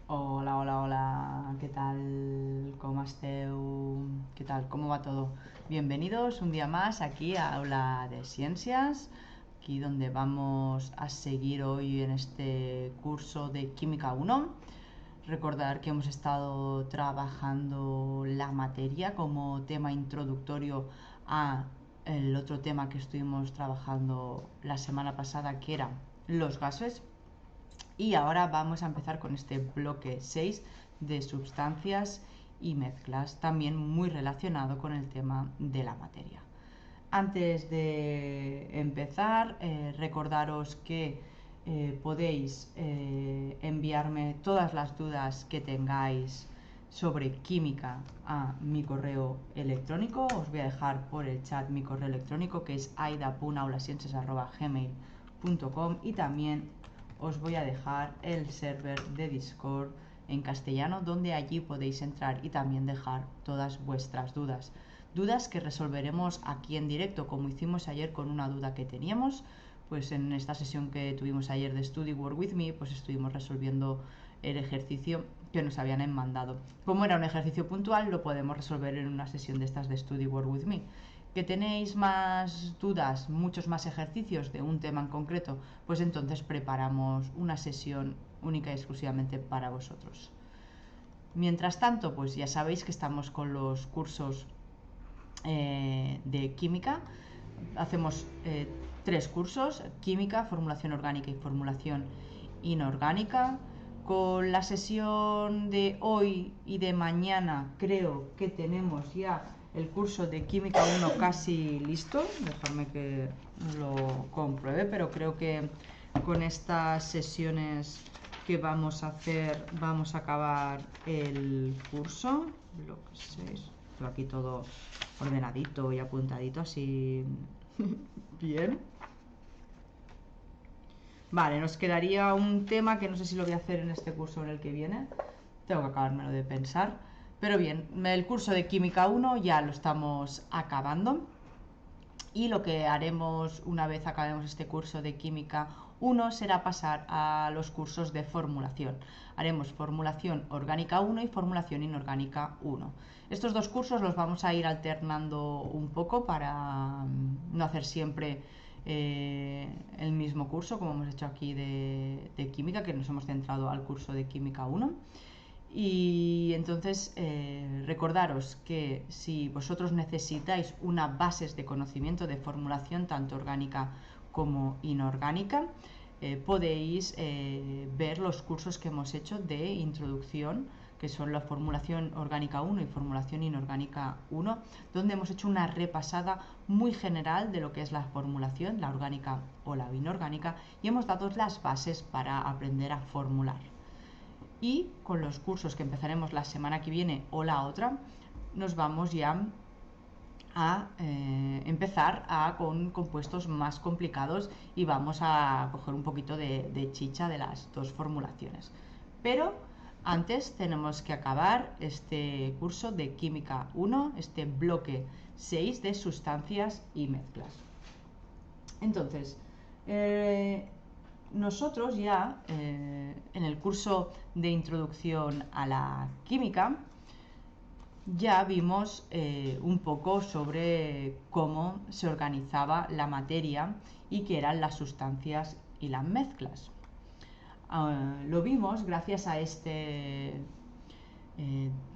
Hola, hola, hola, ¿qué tal? ¿Cómo esteu? ¿Qué tal? ¿Cómo va todo? Bienvenidos un día más aquí a Aula de Ciencias, aquí donde vamos a seguir hoy en este curso de Química 1. Recordar que hemos estado trabajando la materia como tema introductorio a el otro tema que estuvimos trabajando la semana pasada, que era los gases. Y ahora vamos a empezar con este bloque 6 de sustancias y mezclas, también muy relacionado con el tema de la materia. Antes de empezar, recordaros que podéis enviarme todas las dudas que tengáis sobre química a mi correo electrónico. Os voy a dejar por el chat mi correo electrónico, que es aida.aulasienses@gmail.com, y también os voy a dejar el server de Discord en castellano, donde allí podéis entrar y también dejar todas vuestras dudas. Dudas que resolveremos aquí en directo, como hicimos ayer con una duda que teníamos. Pues en esta sesión que tuvimos ayer de Study Work With Me, pues estuvimos resolviendo el ejercicio que nos habían mandado. Como era un ejercicio puntual, lo podemos resolver en una sesión de estas de Study Work With Me. Que tenéis más dudas, muchos más ejercicios de un tema en concreto, pues entonces preparamos una sesión única y exclusivamente para vosotros. Mientras tanto, pues ya sabéis que estamos con los cursos de química. Hacemos 3 cursos: química, formulación orgánica y formulación inorgánica. Con la sesión de hoy y de mañana creo que tenemos ya el curso de química 1 casi listo. Dejadme que lo compruebe, pero creo que con estas sesiones que vamos a hacer vamos a acabar el curso. Bloque 6. Tengo aquí todo ordenadito y apuntadito así bien. Vale, nos quedaría un tema que no sé si lo voy a hacer en este curso o en el que viene. Tengo que acabármelo de pensar. Pero bien, el curso de Química 1 ya lo estamos acabando. Y lo que haremos una vez acabemos este curso de Química 1 será pasar a los cursos de formulación. Haremos formulación orgánica 1 y formulación inorgánica 1. Estos 2 cursos los vamos a ir alternando un poco para no hacer siempre el mismo curso, como hemos hecho aquí de química, que nos hemos centrado al curso de Química 1. Y entonces recordaros que si vosotros necesitáis unas bases de conocimiento de formulación tanto orgánica como inorgánica, podéis ver los cursos que hemos hecho de introducción, que son la formulación orgánica 1 y formulación inorgánica 1, donde hemos hecho una repasada muy general de lo que es la formulación, la orgánica o la inorgánica, y hemos dado las bases para aprender a formular. Y con los cursos que empezaremos la semana que viene o la otra, nos vamos ya a empezar con compuestos más complicados y vamos a coger un poquito de chicha de las 2 formulaciones. Pero antes tenemos que acabar este curso de Química 1, este bloque 6 de sustancias y mezclas. Entonces, nosotros ya en el curso de introducción a la química ya vimos un poco sobre cómo se organizaba la materia y qué eran las sustancias y las mezclas. Lo vimos gracias a esta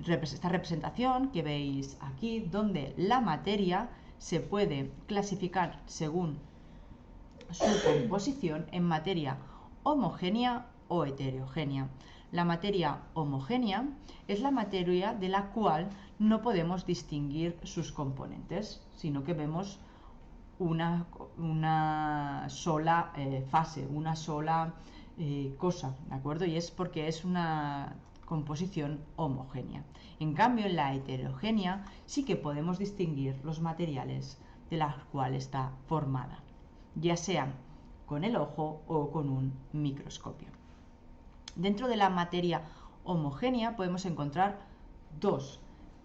representación que veis aquí, donde la materia se puede clasificar según su composición en materia homogénea o heterogénea. La materia homogénea es la materia de la cual no podemos distinguir sus componentes, sino que vemos una sola fase, una sola cosa, ¿de acuerdo? Y es porque es una composición homogénea. En cambio, en la heterogénea sí que podemos distinguir los materiales de los cuales está formada, ya sea con el ojo o con un microscopio. Dentro de la materia homogénea podemos encontrar 2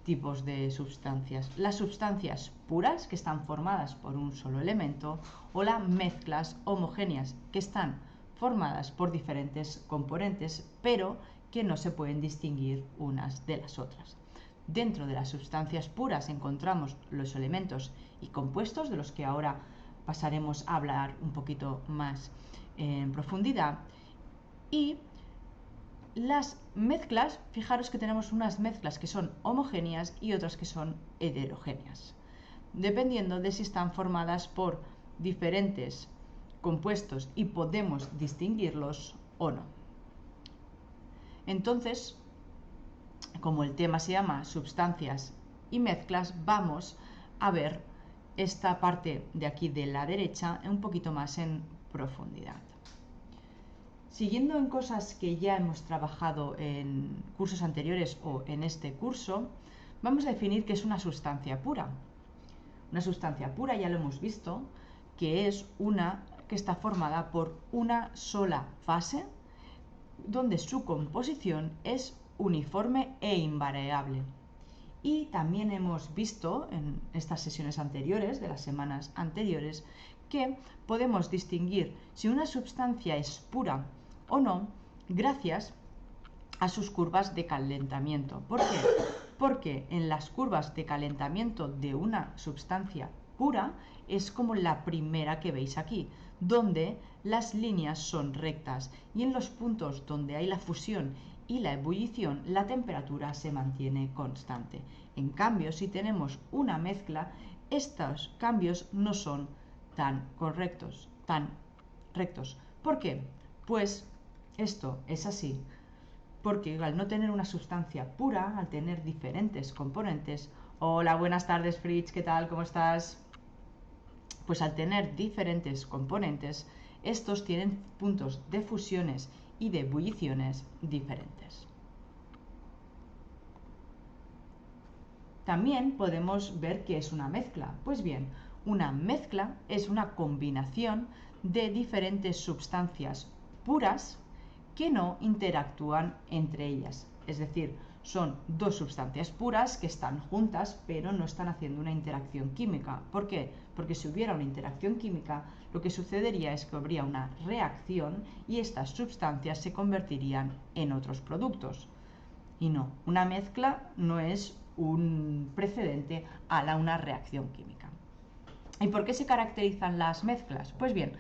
tipos de sustancias: las sustancias puras, que están formadas por un solo elemento, o las mezclas homogéneas, que están formadas por diferentes componentes, pero que no se pueden distinguir unas de las otras. Dentro de las sustancias puras encontramos los elementos y compuestos, de los que ahora pasaremos a hablar un poquito más en profundidad. Y las mezclas, fijaros que tenemos unas mezclas que son homogéneas y otras que son heterogéneas, dependiendo de si están formadas por diferentes compuestos y podemos distinguirlos o no. Entonces, como el tema se llama sustancias y mezclas, vamos a ver esta parte de aquí de la derecha un poquito más en profundidad. Siguiendo en cosas que ya hemos trabajado en cursos anteriores o en este curso, vamos a definir qué es una sustancia pura. Una sustancia pura, ya lo hemos visto, que es una que está formada por una sola fase, donde su composición es uniforme e invariable. Y también hemos visto en estas sesiones anteriores, de las semanas anteriores, que podemos distinguir si una sustancia es pura o no gracias a sus curvas de calentamiento. ¿Por qué? Porque en las curvas de calentamiento de una sustancia pura es como la primera que veis aquí, donde las líneas son rectas y en los puntos donde hay la fusión y la ebullición la temperatura se mantiene constante. En cambio, si tenemos una mezcla, estos cambios no son tan correctos, tan rectos. ¿Por qué? Pues esto es así porque al no tener una sustancia pura, al tener diferentes componentes... Hola, buenas tardes Fritz, ¿qué tal? ¿Cómo estás? Pues al tener diferentes componentes, estos tienen puntos de fusiones y de ebulliciones diferentes. También podemos ver qué es una mezcla. Pues bien, una mezcla es una combinación de diferentes sustancias puras que no interactúan entre ellas. Es decir, son dos sustancias puras que están juntas pero no están haciendo una interacción química. ¿Por qué? Porque si hubiera una interacción química, lo que sucedería es que habría una reacción y estas sustancias se convertirían en otros productos. Y no, una mezcla no es un precedente a una reacción química. ¿Y por qué se caracterizan las mezclas? Pues bien,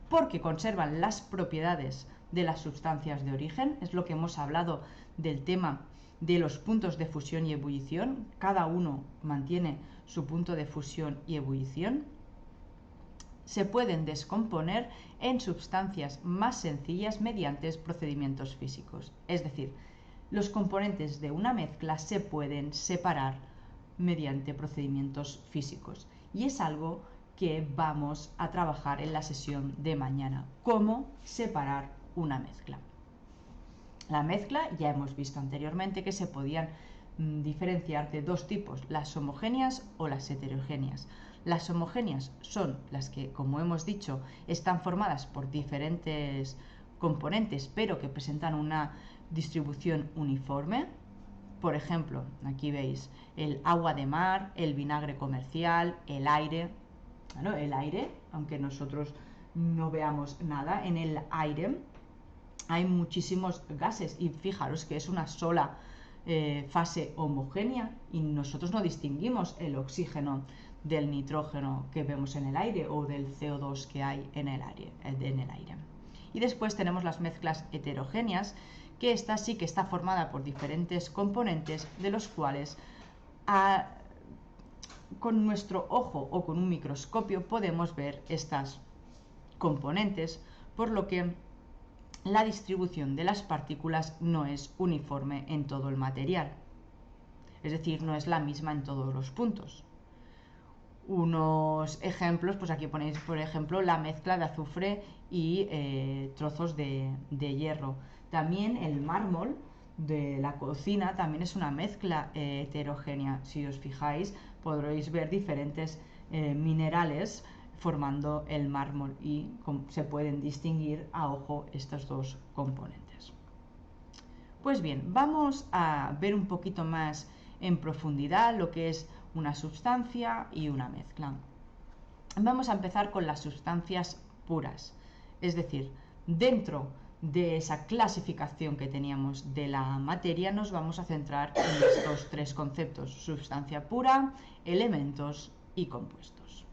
porque conservan las propiedades de las sustancias de origen. Es lo que hemos hablado del tema de los puntos de fusión y ebullición. Cada uno mantiene su punto de fusión y ebullición. Se pueden descomponer en sustancias más sencillas mediante procedimientos físicos. Es decir, los componentes de una mezcla se pueden separar mediante procedimientos físicos. Y es algo que vamos a trabajar en la sesión de mañana. Cómo separar una mezcla. La mezcla ya hemos visto anteriormente que se podían diferenciar de dos tipos, las homogéneas o las heterogéneas. Las homogéneas son las que, como hemos dicho, están formadas por diferentes componentes pero que presentan una distribución uniforme. Por ejemplo, aquí veis el agua de mar, el vinagre comercial, el aire. Bueno, el aire, aunque nosotros no veamos nada, en el aire hay muchísimos gases y fijaros que es una sola fase homogénea y nosotros no distinguimos el oxígeno del nitrógeno que vemos en el aire o del CO2 que hay en el aire. Y después tenemos las mezclas heterogéneas, que esta sí que está formada por diferentes componentes de los cuales con nuestro ojo o con un microscopio podemos ver estas componentes, por lo que la distribución de las partículas no es uniforme en todo el material. Es decir, no es la misma en todos los puntos. Unos ejemplos, pues aquí ponéis, por ejemplo, la mezcla de azufre y trozos de hierro. También el mármol de la cocina también es una mezcla heterogénea. Si os fijáis, podréis ver diferentes minerales formando el mármol y se pueden distinguir a ojo estos dos componentes. Pues bien, vamos a ver un poquito más en profundidad lo que es una sustancia y una mezcla. Vamos a empezar con las sustancias puras, es decir, dentro de esa clasificación que teníamos de la materia, nos vamos a centrar en estos tres conceptos: sustancia pura, elementos y compuestos.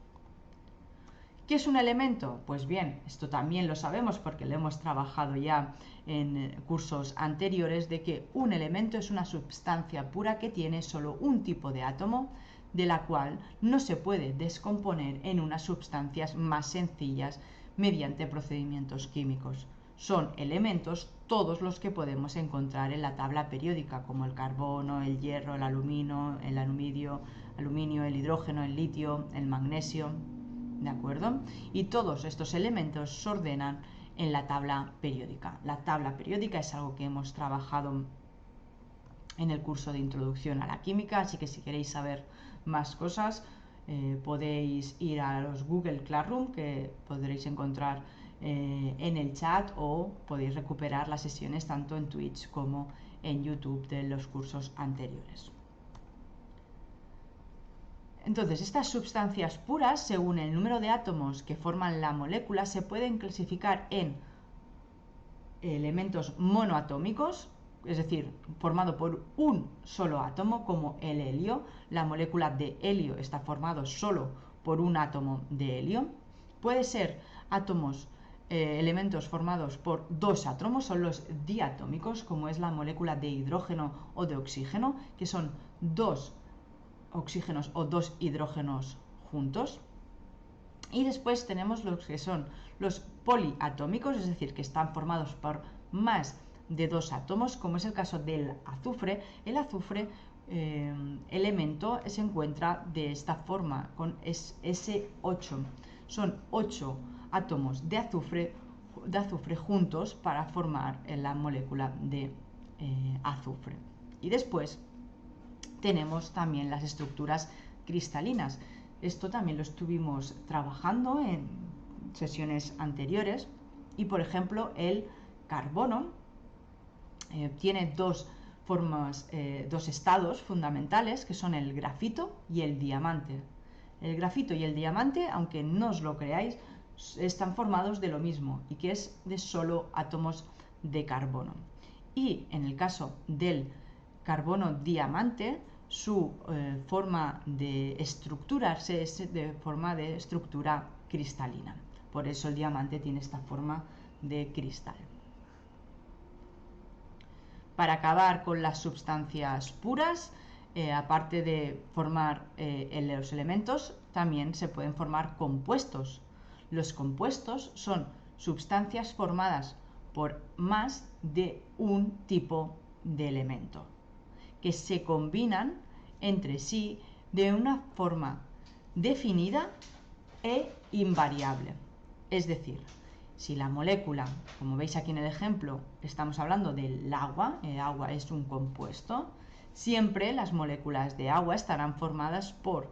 ¿Qué es un elemento? Pues bien, esto también lo sabemos porque lo hemos trabajado ya en cursos anteriores, de que un elemento es una sustancia pura que tiene solo un tipo de átomo, de la cual no se puede descomponer en unas sustancias más sencillas mediante procedimientos químicos. Son elementos todos los que podemos encontrar en la tabla periódica, como el carbono, el hierro, el aluminio, el hidrógeno, el litio, el magnesio. ¿De acuerdo? Y todos estos elementos se ordenan en la tabla periódica. La tabla periódica es algo que hemos trabajado en el curso de introducción a la química, así que si queréis saber más cosas, podéis ir a los Google Classroom, que podréis encontrar en el chat, o podéis recuperar las sesiones tanto en Twitch como en YouTube de los cursos anteriores. Entonces, estas sustancias puras, según el número de átomos que forman la molécula, se pueden clasificar en elementos monoatómicos, es decir, formado por un solo átomo, como el helio. La molécula de helio está formada solo por un átomo de helio. Puede ser elementos formados por dos átomos, son los diatómicos, como es la molécula de hidrógeno o de oxígeno, que son dos oxígenos o dos hidrógenos juntos. Y después tenemos los que son los poliatómicos, es decir, que están formados por más de dos átomos, como es el caso del azufre. El azufre, elemento, se encuentra de esta forma, con S8. Son 8 átomos de azufre juntos para formar la molécula de azufre. Y después tenemos también las estructuras cristalinas. Esto también lo estuvimos trabajando en sesiones anteriores. Y por ejemplo, el carbono tiene dos estados fundamentales, que son el grafito y el diamante. El grafito y el diamante, aunque no os lo creáis, están formados de lo mismo, y que es de solo átomos de carbono. Y en el caso del carbono diamante, su forma de estructurarse es de forma de estructura cristalina. Por eso el diamante tiene esta forma de cristal. Para acabar con las sustancias puras, aparte de formar los elementos, también se pueden formar compuestos. Los compuestos son sustancias formadas por más de un tipo de elemento, que se combinan entre sí de una forma definida e invariable. Es decir, si la molécula, como veis aquí en el ejemplo, estamos hablando del agua, el agua es un compuesto, siempre las moléculas de agua estarán formadas por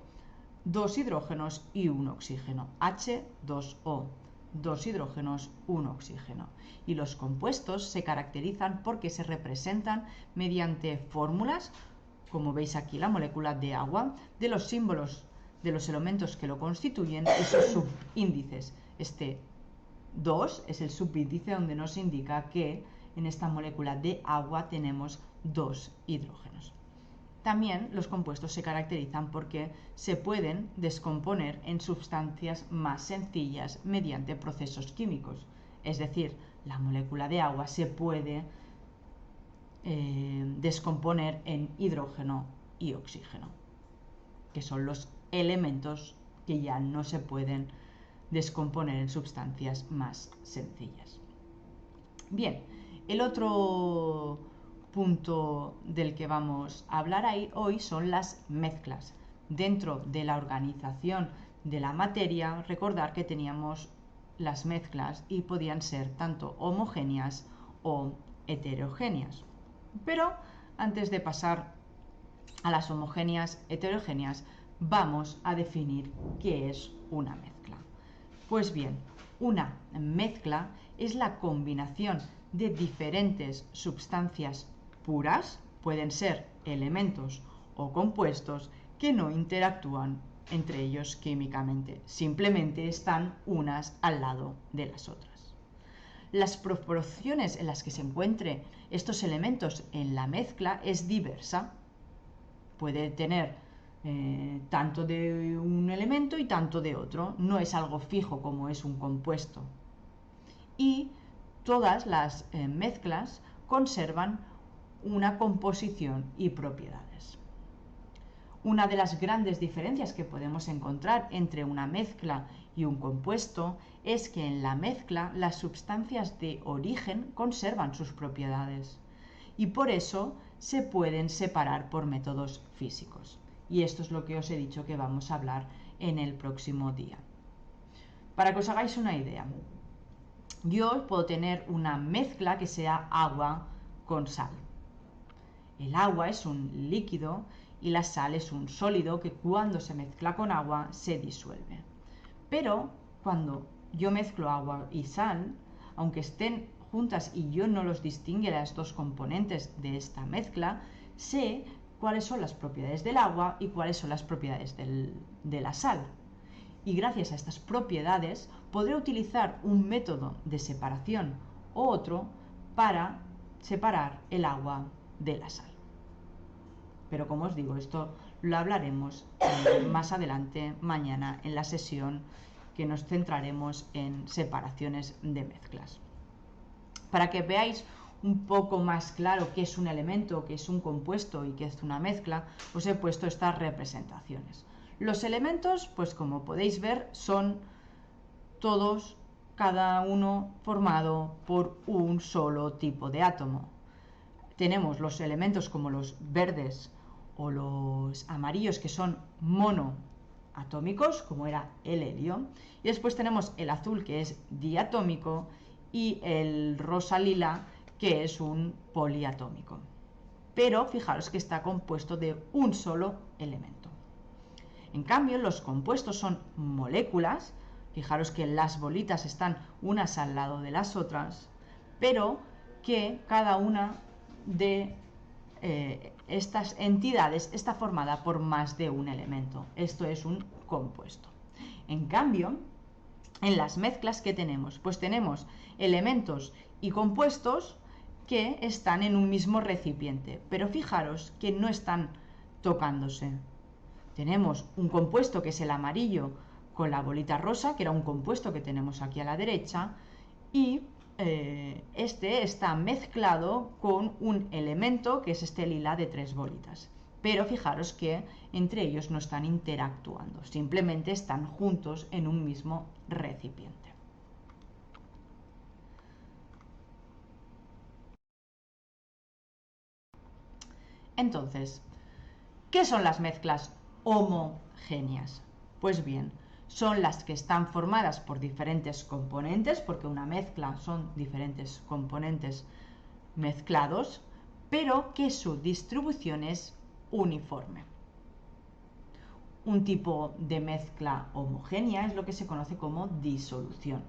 dos hidrógenos y un oxígeno, H2O, dos hidrógenos, un oxígeno. Y los compuestos se caracterizan porque se representan mediante fórmulas, como veis aquí la molécula de agua, de los símbolos de los elementos que lo constituyen y sus subíndices. Este 2 es el subíndice donde nos indica que en esta molécula de agua tenemos dos hidrógenos. También los compuestos se caracterizan porque se pueden descomponer en sustancias más sencillas mediante procesos químicos. Es decir, la molécula de agua se puede descomponer en hidrógeno y oxígeno, que son los elementos que ya no se pueden descomponer en sustancias más sencillas. Bien, el otro punto del que vamos a hablar hoy son las mezclas. Dentro de la organización de la materia, recordar que teníamos las mezclas y podían ser tanto homogéneas o heterogéneas. Pero antes de pasar a las homogéneas heterogéneas, vamos a definir qué es una mezcla. Pues bien, una mezcla es la combinación de diferentes sustancias puras, pueden ser elementos o compuestos, que no interactúan entre ellos químicamente, simplemente están unas al lado de las otras. las proporciones en las que se encuentren estos elementos en la mezcla es diversa. Puede tener tanto de un elemento y tanto de otro. No es algo fijo como es un compuesto. Y todas las mezclas conservan una composición y propiedades. Una de las grandes diferencias que podemos encontrar entre una mezcla y un compuesto es que en la mezcla las sustancias de origen conservan sus propiedades y por eso se pueden separar por métodos físicos. Y esto es lo que os he dicho que vamos a hablar en el próximo día. Para que os hagáis una idea, yo puedo tener una mezcla que sea agua con sal. El agua es un líquido y la sal es un sólido que cuando se mezcla con agua se disuelve. Pero cuando yo mezclo agua y sal, aunque estén juntas y yo no los distingue las dos componentes de esta mezcla, sé cuáles son las propiedades del agua y cuáles son las propiedades de la sal. Y gracias a estas propiedades podré utilizar un método de separación u otro para separar el agua de la sal. Pero como os digo, esto lo hablaremos más adelante, mañana, en la sesión que nos centraremos en separaciones de mezclas. Para que veáis un poco más claro qué es un elemento, qué es un compuesto y qué es una mezcla, os he puesto estas representaciones. Los elementos, pues como podéis ver, son todos, cada uno formado por un solo tipo de átomo. Tenemos los elementos como los verdes o los amarillos, que son monoatómicos, como era el helio, y después tenemos el azul, que es diatómico, y el rosa lila, que es un poliatómico. Pero fijaros que está compuesto de un solo elemento. En cambio, los compuestos son moléculas, fijaros que las bolitas están unas al lado de las otras, pero que cada una de estas entidades está formada por más de un elemento. Esto es un compuesto. En cambio, en las mezclas que tenemos, pues tenemos elementos y compuestos que están en un mismo recipiente, pero fijaros que no están tocándose. Tenemos un compuesto que es el amarillo con la bolita rosa, que era un compuesto que tenemos aquí a la derecha, y este está mezclado con un elemento que es este lila de 3 bolitas. Pero fijaros que entre ellos no están interactuando, simplemente están juntos en un mismo recipiente. Entonces, ¿qué son las mezclas homogéneas? Pues bien, son las que están formadas por diferentes componentes, porque una mezcla son diferentes componentes mezclados, pero que su distribución es uniforme. Un tipo de mezcla homogénea es lo que se conoce como disolución.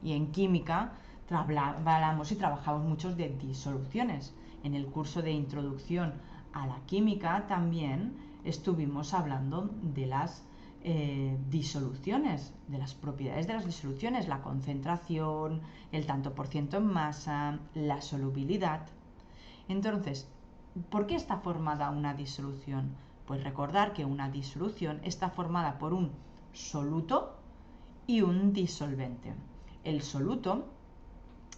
Y en química hablamos y trabajamos muchos de disoluciones. En el curso de introducción a la química también estuvimos hablando de las disoluciones, de las propiedades de las disoluciones, la concentración, el tanto por ciento en masa, la solubilidad. Entonces, ¿por qué está formada una disolución? Pues recordar que una disolución está formada por un soluto y un disolvente. El soluto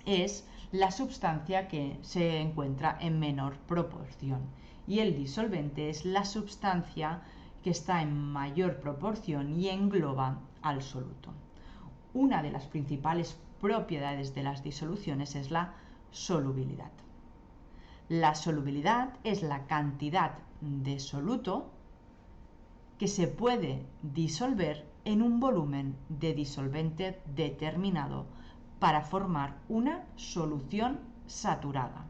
es la sustancia que se encuentra en menor proporción y el disolvente es la sustancia que está en mayor proporción y engloba al soluto. Una de las principales propiedades de las disoluciones es la solubilidad. La solubilidad es la cantidad de soluto que se puede disolver en un volumen de disolvente determinado para formar una solución saturada.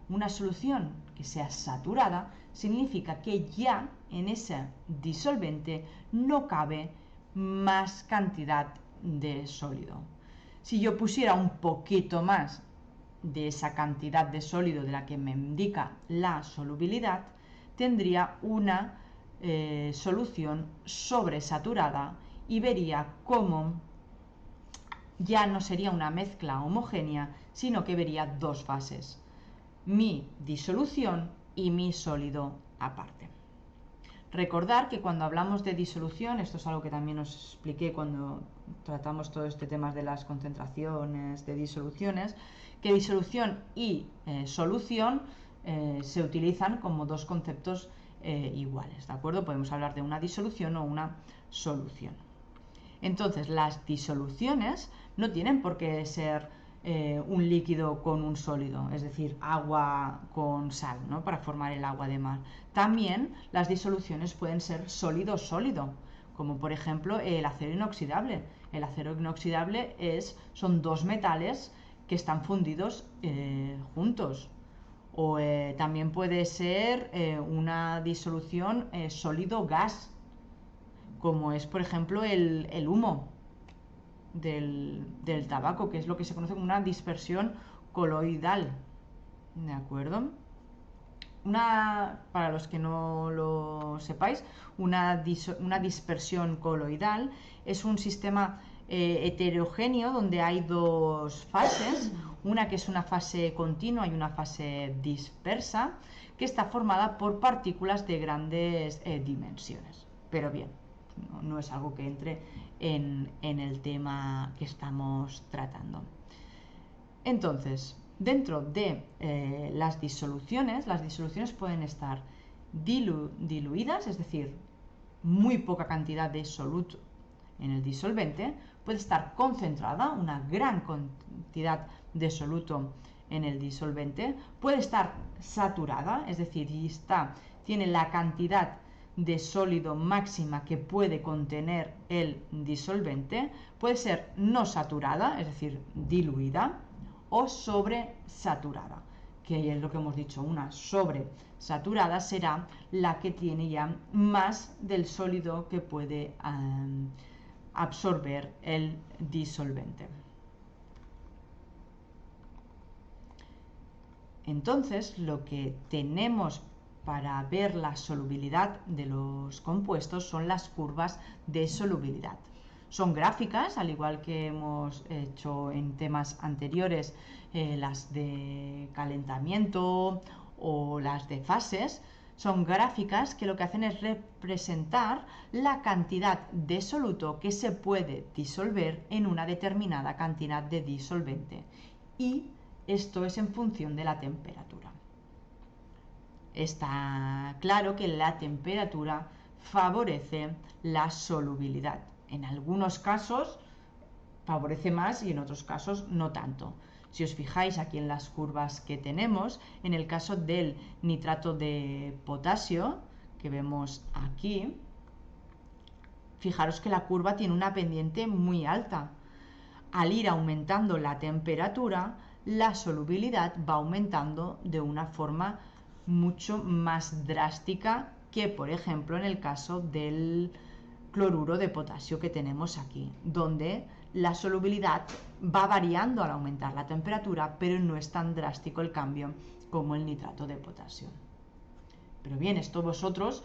Una solución que sea saturada significa que ya en ese disolvente no cabe más cantidad de sólido. Si yo pusiera un poquito más de esa cantidad de sólido de la que me indica la solubilidad, tendría una solución sobresaturada y vería cómo ya no sería una mezcla homogénea, sino que vería dos fases, mi disolución y mi sólido aparte. Recordar que cuando hablamos de disolución, esto es algo que también os expliqué cuando tratamos todo este tema de las concentraciones, de disoluciones, que disolución y solución se utilizan como dos conceptos iguales, ¿de acuerdo? Podemos hablar de una disolución o una solución. Entonces, las disoluciones no tienen por qué ser un líquido con un sólido, es decir, agua con sal, ¿no? Para formar el agua de mar. También las disoluciones pueden ser sólido-sólido, como por ejemplo el acero inoxidable. El acero inoxidable son dos metales que están fundidos juntos. O también puede ser una disolución sólido-gas, como es por ejemplo el humo del tabaco, que es lo que se conoce como una dispersión coloidal, ¿de acuerdo? Para los que no lo sepáis, una dispersión coloidal es un sistema heterogéneo donde hay dos fases, una que es una fase continua y una fase dispersa, que está formada por partículas de grandes dimensiones. Pero bien, no es algo que entre en el tema que estamos tratando. Entonces, dentro de las disoluciones pueden estar diluidas, es decir, muy poca cantidad de soluto en el disolvente, puede estar concentrada, una gran cantidad de soluto en el disolvente, puede estar saturada, es decir, tiene la cantidad de sólido máxima que puede contener el disolvente, puede ser no saturada, es decir, diluida, o sobresaturada, que es lo que hemos dicho, una sobresaturada será la que tiene ya más del sólido que puede absorber el disolvente. Entonces, lo que tenemos para ver la solubilidad de los compuestos son las curvas de solubilidad. Son gráficas, al igual que hemos hecho en temas anteriores, las de calentamiento o las de fases. Son gráficas que lo que hacen es representar la cantidad de soluto que se puede disolver en una determinada cantidad de disolvente. Y esto es en función de la temperatura. Está claro que la temperatura favorece la solubilidad. En algunos casos favorece más y en otros casos no tanto. Si os fijáis aquí en las curvas que tenemos, en el caso del nitrato de potasio, que vemos aquí, fijaros que la curva tiene una pendiente muy alta. Al ir aumentando la temperatura, la solubilidad va aumentando de una forma mucho más drástica que, por ejemplo, en el caso del cloruro de potasio que tenemos aquí, donde la solubilidad va variando al aumentar la temperatura, pero no es tan drástico el cambio como el nitrato de potasio. Pero bien, esto vosotros,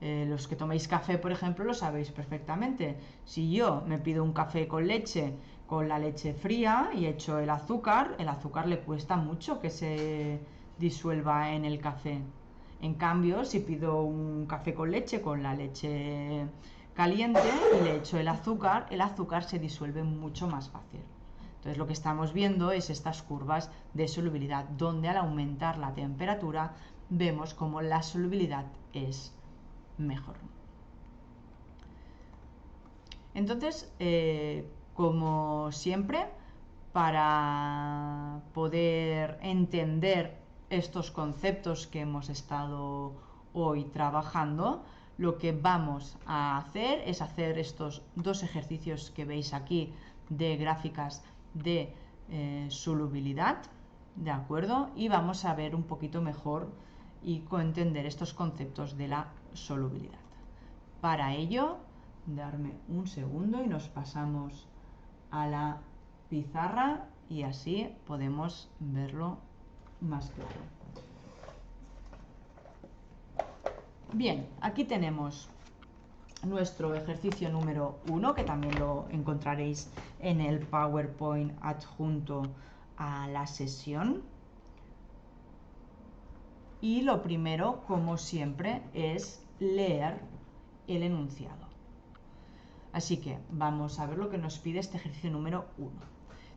los que tomáis café, por ejemplo, lo sabéis perfectamente. Si yo me pido un café con leche, con la leche fría y echo el azúcar le cuesta mucho que se disuelva en el café. En cambio, si pido un café con la leche caliente y le echo el azúcar se disuelve mucho más fácil. Entonces lo que estamos viendo es estas curvas de solubilidad, donde al aumentar la temperatura vemos como la solubilidad es mejor. Entonces, como siempre, para poder entender estos conceptos que hemos estado hoy trabajando, lo que vamos a hacer es hacer estos dos ejercicios que veis aquí de gráficas de solubilidad, ¿de acuerdo? Y vamos a ver un poquito mejor y entender estos conceptos de la solubilidad. Para ello, darme un segundo y nos pasamos a la pizarra y así podemos verlo más claro. Bien, aquí tenemos nuestro ejercicio número 1, que también lo encontraréis en el PowerPoint adjunto a la sesión. Y lo primero, como siempre, es leer el enunciado. Así que vamos a ver lo que nos pide este ejercicio número 1.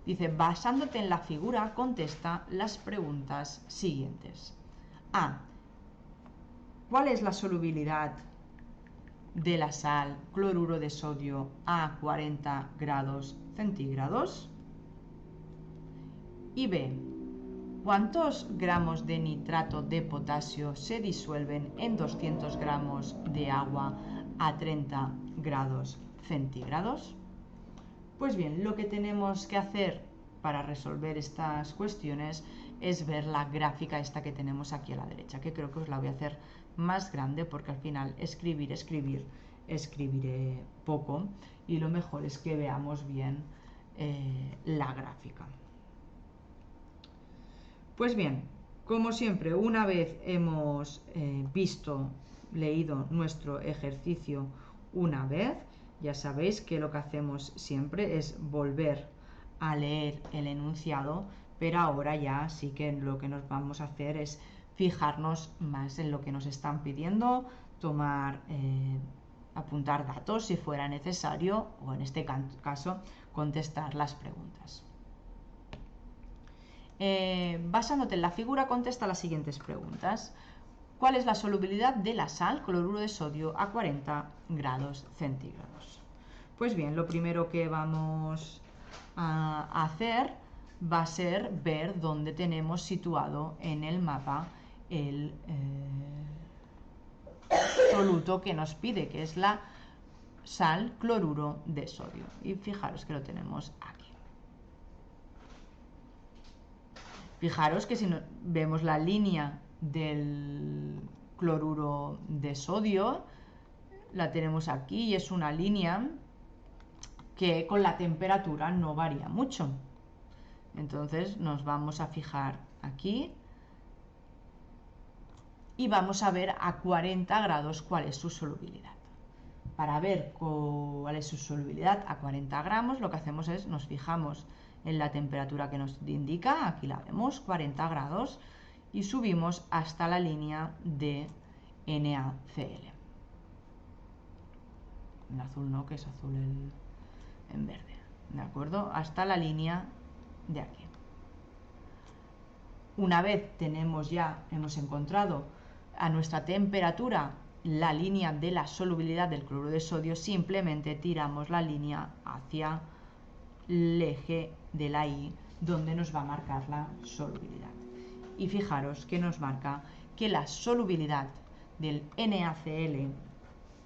Dice, basándote en la figura, contesta las preguntas siguientes. A. ¿Cuál es la solubilidad de la sal cloruro de sodio a 40 grados centígrados? Y B. ¿Cuántos gramos de nitrato de potasio se disuelven en 200 gramos de agua a 30 grados centígrados? Pues bien, lo que tenemos que hacer para resolver estas cuestiones es ver la gráfica esta que tenemos aquí a la derecha, que creo que os la voy a hacer más grande porque al final escribiré poco y lo mejor es que veamos bien la gráfica. Pues bien, como siempre, una vez hemos leído nuestro ejercicio una vez, ya sabéis que lo que hacemos siempre es volver a leer el enunciado, pero ahora ya sí que lo que nos vamos a hacer es fijarnos más en lo que nos están pidiendo, apuntar datos si fuera necesario o en este caso contestar las preguntas. Basándote en la figura, contesta las siguientes preguntas. ¿Cuál es la solubilidad de la sal cloruro de sodio a 40 grados centígrados? Pues bien, lo primero que vamos a hacer va a ser ver dónde tenemos situado en el mapa el soluto que nos pide, que es la sal cloruro de sodio. Y fijaros que lo tenemos aquí. Fijaros que si vemos la línea del cloruro de sodio, la tenemos aquí y es una línea que con la temperatura no varía mucho. Entonces nos vamos a fijar aquí y vamos a ver a 40 grados cuál es su solubilidad. Para ver cuál es su solubilidad a 40 gramos, lo que hacemos es nos fijamos en la temperatura que nos indica, aquí la vemos, 40 grados, y subimos hasta la línea de NaCl. En azul no, que es azul en verde, ¿de acuerdo? Hasta la línea de aquí. Una vez hemos encontrado a nuestra temperatura la línea de la solubilidad del cloruro de sodio, simplemente tiramos la línea hacia el eje de la Y, donde nos va a marcar la solubilidad. Y fijaros que nos marca que la solubilidad del NaCl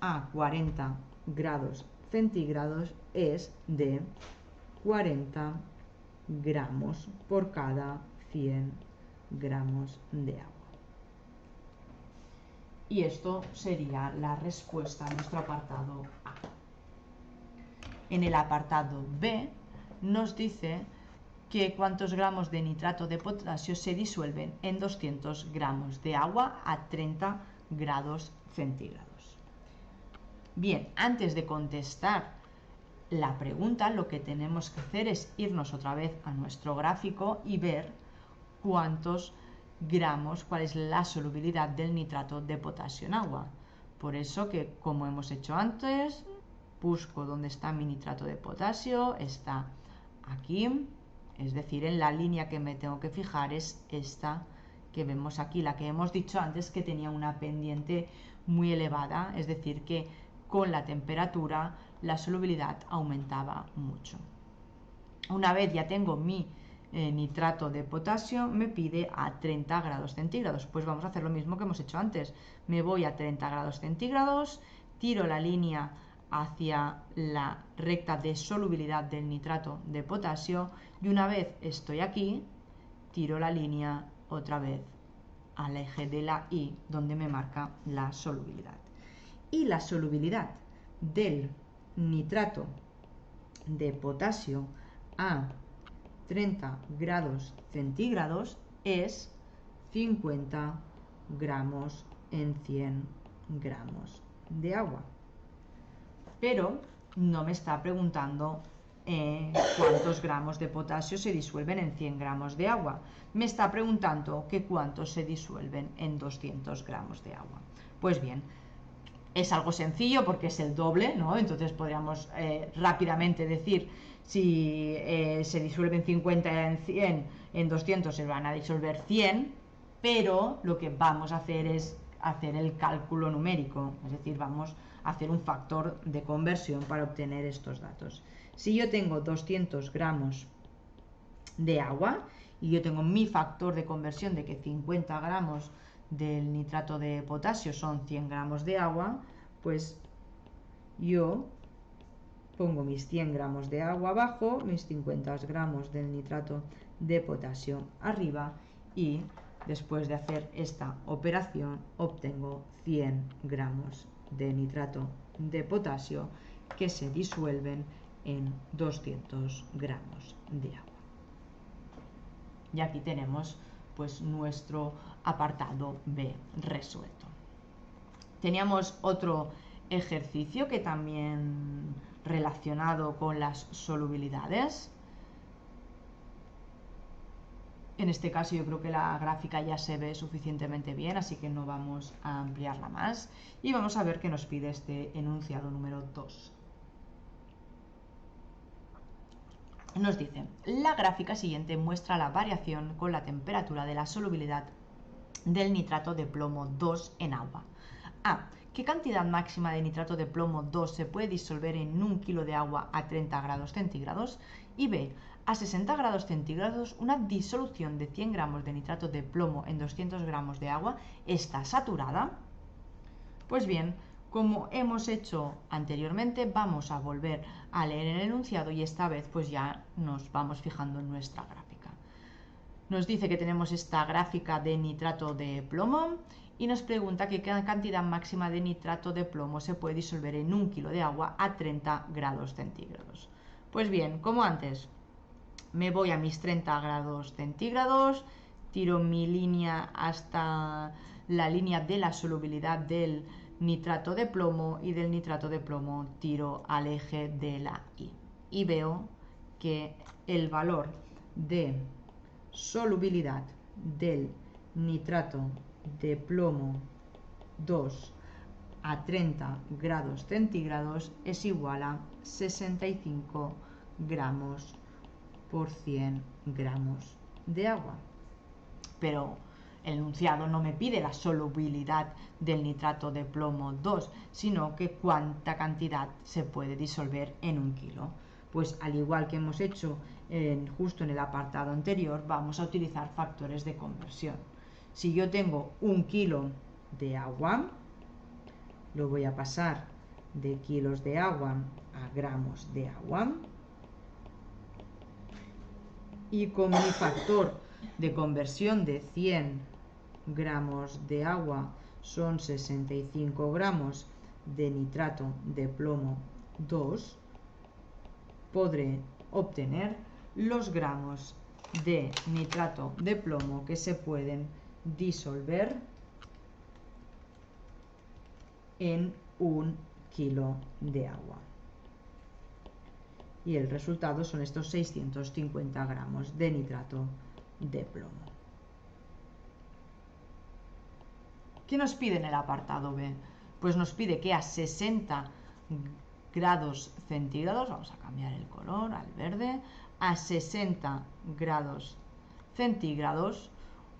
a 40 grados centígrados es de 40 gramos por cada 100 gramos de agua. Y esto sería la respuesta a nuestro apartado A. En el apartado B nos dice que cuántos gramos de nitrato de potasio se disuelven en 200 gramos de agua a 30 grados centígrados. Bien, antes de contestar la pregunta, lo que tenemos que hacer es irnos otra vez a nuestro gráfico y ver cuántos gramos, cuál es la solubilidad del nitrato de potasio en agua. Por eso que, como hemos hecho antes, busco dónde está mi nitrato de potasio, está aquí, es decir, en la línea que me tengo que fijar es esta que vemos aquí, la que hemos dicho antes que tenía una pendiente muy elevada, es decir, que con la temperatura la solubilidad aumentaba mucho. Una vez ya tengo mi nitrato de potasio, me pide a 30 grados centígrados. Pues vamos a hacer lo mismo que hemos hecho antes. Me voy a 30 grados centígrados, tiro la línea hacia la recta de solubilidad del nitrato de potasio y una vez estoy aquí, tiro la línea otra vez al eje de la Y, donde me marca la solubilidad. Y la solubilidad del nitrato de potasio a 30 grados centígrados es 50 gramos en 100 gramos de agua. Pero no me está preguntando cuántos gramos de potasio se disuelven en 100 gramos de agua. Me está preguntando que cuántos se disuelven en 200 gramos de agua. Pues bien, es algo sencillo porque es el doble, ¿no? Entonces podríamos rápidamente decir si se disuelven 50 en 100, en 200 se van a disolver 100, pero lo que vamos a hacer es hacer el cálculo numérico, es decir, vamos a hacer un factor de conversión para obtener estos datos. Si yo tengo 200 gramos de agua y yo tengo mi factor de conversión de que 50 gramos del nitrato de potasio son 100 gramos de agua, pues yo pongo mis 100 gramos de agua abajo, mis 50 gramos del nitrato de potasio arriba y después de hacer esta operación obtengo 100 gramos de nitrato de potasio que se disuelven en 200 gramos de agua. Y aquí tenemos pues nuestro apartado B resuelto. Teníamos otro ejercicio que también relacionado con las solubilidades. En este caso yo creo que la gráfica ya se ve suficientemente bien, así que no vamos a ampliarla más. Y vamos a ver qué nos pide este enunciado número 2. Nos dice, la gráfica siguiente muestra la variación con la temperatura de la solubilidad del nitrato de plomo 2 en agua. A. ¿Qué cantidad máxima de nitrato de plomo 2 se puede disolver en 1 kilo de agua a 30 grados centígrados? Y B. A 60 grados centígrados, una disolución de 100 gramos de nitrato de plomo en 200 gramos de agua está saturada. Pues bien, como hemos hecho anteriormente, vamos a volver a leer el enunciado y esta vez pues ya nos vamos fijando en nuestra gráfica. Nos dice que tenemos esta gráfica de nitrato de plomo y nos pregunta qué cantidad máxima de nitrato de plomo se puede disolver en 1 kilo de agua a 30 grados centígrados. Pues bien, como antes, me voy a mis 30 grados centígrados, tiro mi línea hasta la línea de la solubilidad del nitrato de plomo y del nitrato de plomo tiro al eje de la Y. Y veo que el valor de solubilidad del nitrato de plomo 2 a 30 grados centígrados es igual a 65 gramos por 100 gramos de agua. Pero el enunciado no me pide la solubilidad del nitrato de plomo 2, sino que cuánta cantidad se puede disolver en 1 kilo. Pues al igual que hemos hecho justo en el apartado anterior, vamos a utilizar factores de conversión. Si yo tengo 1 kilo de agua, lo voy a pasar de kilos de agua a gramos de agua. Y con mi factor de conversión de 100 gramos de agua son 65 gramos de nitrato de plomo 2, podré obtener los gramos de nitrato de plomo que se pueden disolver en 1 kilo de agua. Y el resultado son estos 650 gramos de nitrato de plomo. ¿Qué nos pide en el apartado B? Pues nos pide que a 60 grados centígrados, vamos a cambiar el color al verde, a 60 grados centígrados,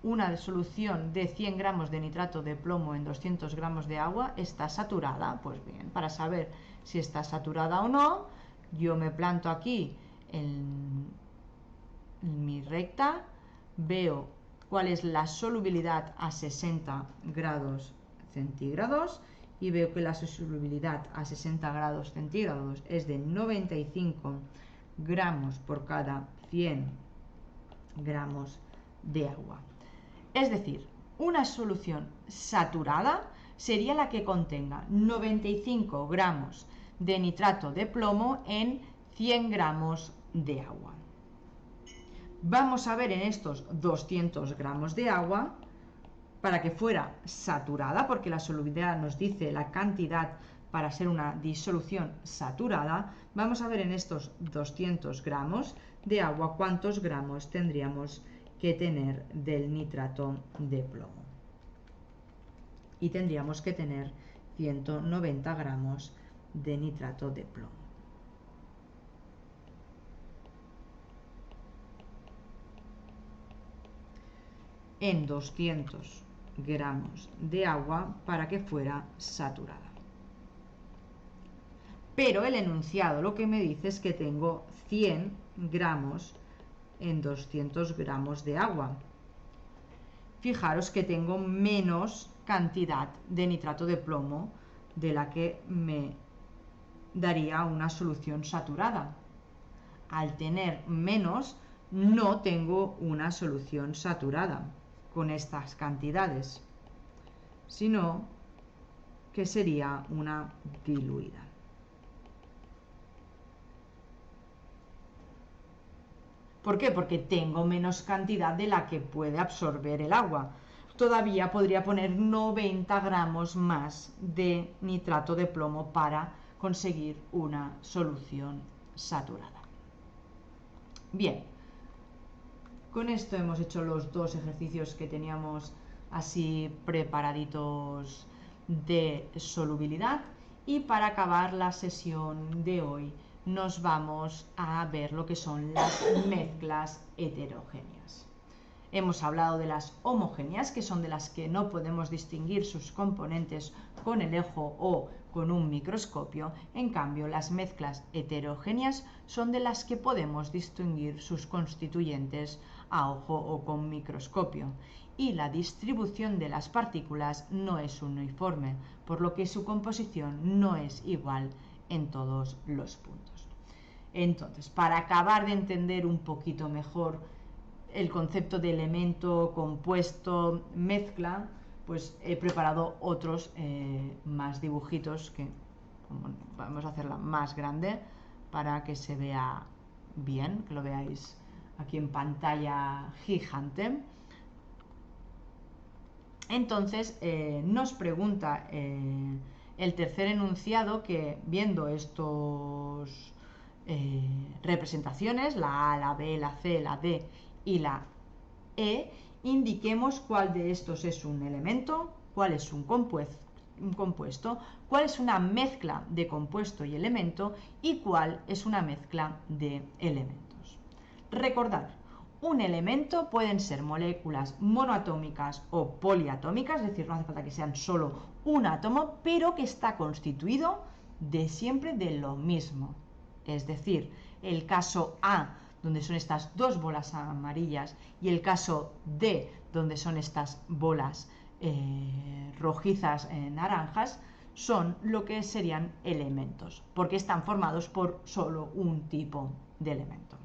una solución de 100 gramos de nitrato de plomo en 200 gramos de agua está saturada. Pues bien, para saber si está saturada o no, yo me planto aquí en mi recta, veo cuál es la solubilidad a 60 grados centígrados y veo que la solubilidad a 60 grados centígrados es de 95 gramos por cada 100 gramos de agua. Es decir, una solución saturada sería la que contenga 95 gramos de nitrato de plomo en 100 gramos de agua. Vamos a ver en estos 200 gramos de agua, para que fuera saturada, porque la solubilidad nos dice la cantidad para ser una disolución saturada, vamos a ver en estos 200 gramos de agua cuántos gramos tendríamos que tener del nitrato de plomo. Y tendríamos que tener 190 gramos de nitrato de plomo. En 200 gramos de agua para que fuera saturada. Pero el enunciado lo que me dice es que tengo 100 gramos en 200 gramos de agua. Fijaros que tengo menos cantidad de nitrato de plomo de la que me daría una solución saturada. Al tener menos, no tengo una solución saturada con estas cantidades, sino que sería una diluida. ¿Por qué? Porque tengo menos cantidad de la que puede absorber el agua. Todavía podría poner 90 gramos más de nitrato de plomo para conseguir una solución saturada. Bien, con esto hemos hecho los dos ejercicios que teníamos así preparaditos de solubilidad, y para acabar la sesión de hoy nos vamos a ver lo que son las mezclas heterogéneas. Hemos hablado de las homogéneas, que son de las que no podemos distinguir sus componentes con el ojo o con un microscopio. En cambio, las mezclas heterogéneas son de las que podemos distinguir sus constituyentes a ojo o con microscopio. Y la distribución de las partículas no es uniforme, por lo que su composición no es igual en todos los puntos. Entonces, para acabar de entender un poquito mejor el concepto de elemento, compuesto, mezcla, pues he preparado otros más dibujitos que vamos a hacerla más grande para que se vea bien, que lo veáis aquí en pantalla gigante. Entonces nos pregunta el tercer enunciado que, viendo estos representaciones, la A, la B, la C, la D y la E, indiquemos cuál de estos es un elemento, cuál es un compuesto, cuál es una mezcla de compuesto y elemento y cuál es una mezcla de elementos. Recordad, un elemento pueden ser moléculas monoatómicas o poliatómicas, es decir, no hace falta que sean solo un átomo, pero que está constituido de siempre de lo mismo. Es decir, el caso A, donde son estas dos bolas amarillas, y el caso D, donde son estas bolas rojizas naranjas, son lo que serían elementos, porque están formados por solo un tipo de elemento.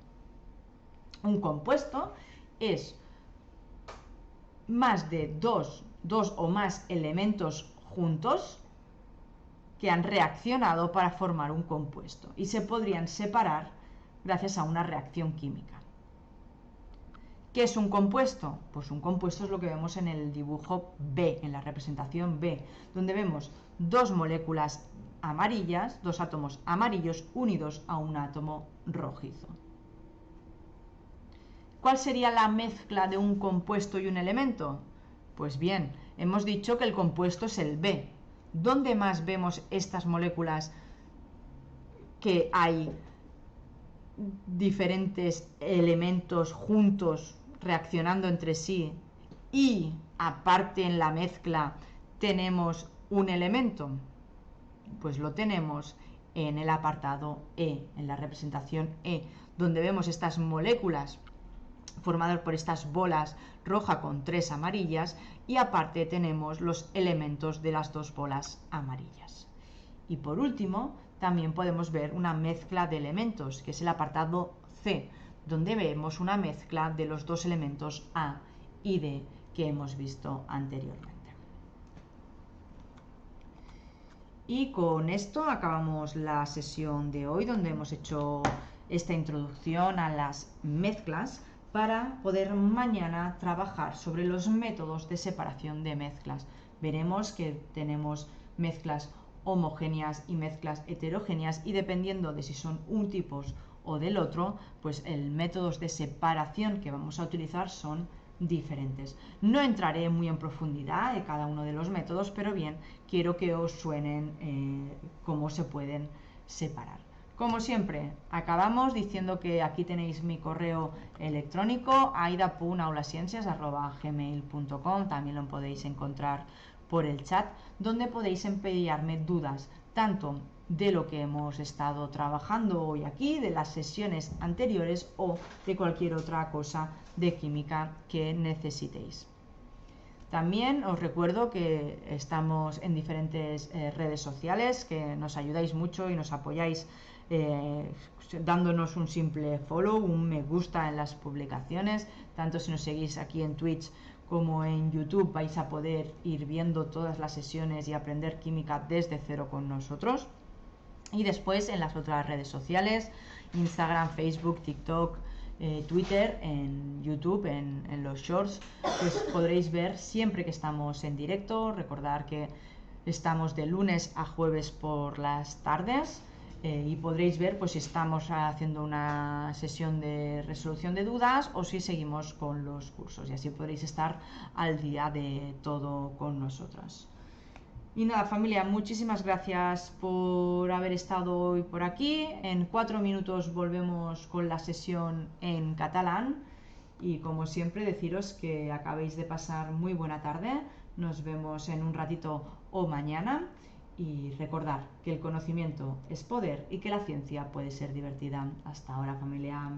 Un compuesto es más de dos o más elementos juntos que han reaccionado para formar un compuesto y se podrían separar gracias a una reacción química. ¿Qué es un compuesto? Pues un compuesto es lo que vemos en el dibujo B, en la representación B, donde vemos dos moléculas amarillas, dos átomos amarillos unidos a un átomo rojizo. ¿Cuál sería la mezcla de un compuesto y un elemento? Pues bien, hemos dicho que el compuesto es el B. ¿Dónde más vemos estas moléculas que hay diferentes elementos juntos reaccionando entre sí y aparte en la mezcla tenemos un elemento? Pues lo tenemos en el apartado E, en la representación E, donde vemos estas moléculas formadas por estas bolas roja con tres amarillas y aparte tenemos los elementos de las dos bolas amarillas. Y por último, también podemos ver una mezcla de elementos, que es el apartado C, donde vemos una mezcla de los dos elementos A y D que hemos visto anteriormente. Y con esto acabamos la sesión de hoy, donde hemos hecho esta introducción a las mezclas para poder mañana trabajar sobre los métodos de separación de mezclas. Veremos que tenemos mezclas homogéneas y mezclas heterogéneas, y dependiendo de si son un tipo o del otro, pues el métodos de separación que vamos a utilizar son diferentes. No entraré muy en profundidad en cada uno de los métodos, pero bien, quiero que os suenen cómo se pueden separar. Como siempre, acabamos diciendo que aquí tenéis mi correo electrónico, aida.aulasciencias@gmail.com, también lo podéis encontrar por el chat, donde podéis enviarme dudas tanto de lo que hemos estado trabajando hoy aquí, de las sesiones anteriores o de cualquier otra cosa de química que necesitéis. También os recuerdo que estamos en diferentes redes sociales, que nos ayudáis mucho y nos apoyáis dándonos un simple follow, un me gusta en las publicaciones. Tanto si nos seguís aquí en Twitch como en YouTube vais a poder ir viendo todas las sesiones y aprender química desde cero con nosotros. Y después en las otras redes sociales, Instagram, Facebook, TikTok, Twitter, en YouTube, en los shorts, pues podréis ver siempre que estamos en directo. Recordar que estamos de lunes a jueves por las tardes, y podréis ver pues si estamos haciendo una sesión de resolución de dudas o si seguimos con los cursos, y así podréis estar al día de todo con nosotros. Y nada, familia, muchísimas gracias por haber estado hoy por aquí. En 4 minutos volvemos con la sesión en catalán. Y como siempre, deciros que acabéis de pasar muy buena tarde. Nos vemos en un ratito o mañana. Y recordar que el conocimiento es poder y que la ciencia puede ser divertida. Hasta ahora, familia.